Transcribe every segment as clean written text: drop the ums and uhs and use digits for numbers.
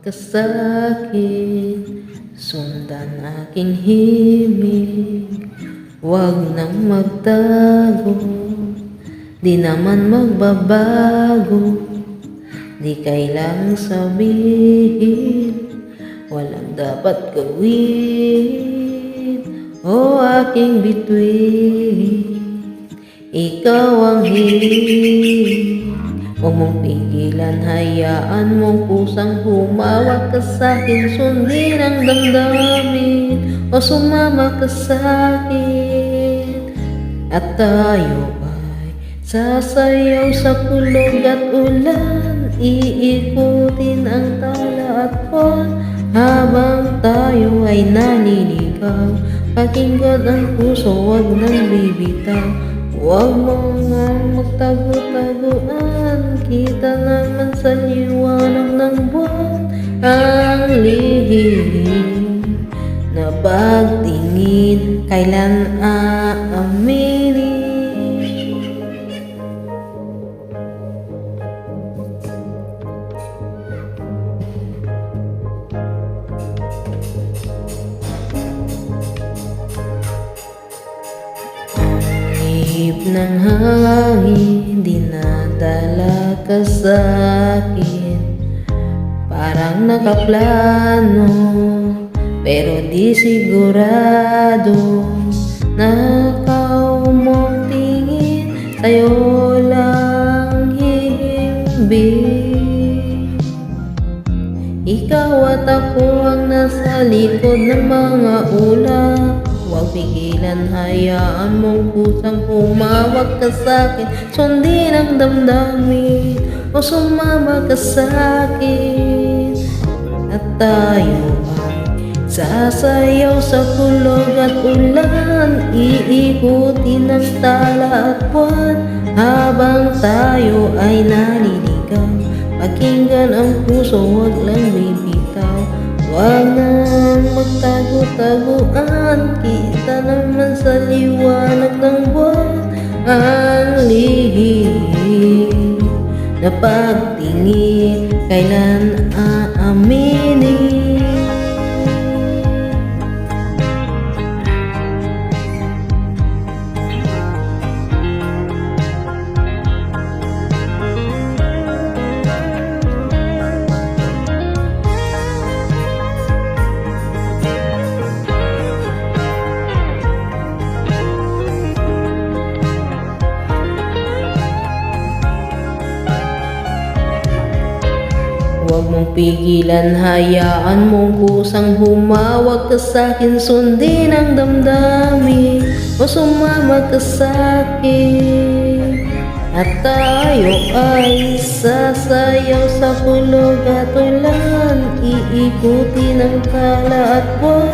ka sa'kin, sundan aking himig. Huwag nang magtago, di naman magbabago. Di kailang sabihin, walang dapat gawin. O aking bituin, ikaw ang hiling. Huwag mong pigilan, hayaan mong kusang humawak ka sa'kin. Sundin ang damdamin o sumama ka sa'kin. At tayo ay sasayaw sa kulog at ulan. Iikutin ang tala at buwan habang tayo ay naliligaw. Pakinggan ang puso, huwag nang bibitaw. Huwag mo nga magtago-taguan, kita naman sa liwanag ng buwan ang lihim na pagtingin, kailan aaminin. Ihip ng hangin, dinadala ka sa'kin. Parang nakaplano, pero di sigurado. Nakaw mong tingin, sa'yo lang hihimbing. Ikaw at ako ang nasa likod ng mga ulap. Huwag pigilan, hayaan mong kusang humawak ka sa'kin. Sundin ang damdamin o sumama ka sa'kin. At tayo ay sasayaw sa kulog at ulan. Iikutin ang tala at buwan habang tayo ay naliligaw. Pakinggan ang puso, huwag lang bibitaw. Huwag nang magtago-taguan, kita naman sa liwanag ng buwan ang lihim na pagtingin, kailan aaminin. Huwag mong pigilan, hayaan mong kusang humawak ka sa'kin. Sundin ang damdamin o sumama ka sa'kin. At tayo ay sasayaw sa kulog at ulan. Iikutin ang tala at buwan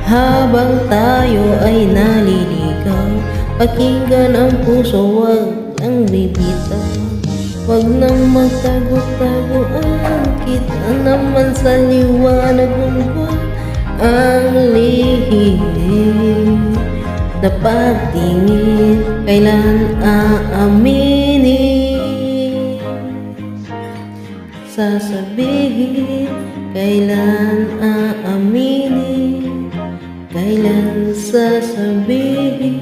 habang tayo ay naliligaw. Pakinggan ang puso, huwag nang bibitaw. Huwag nang magtago-taguan, kita naman sa liwanag ng buwan ang lihim na pagtingin, kailan aaminin. Sasabihin, kailan aaminin. Kailan sasabihin,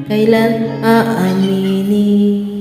kailan aaminin.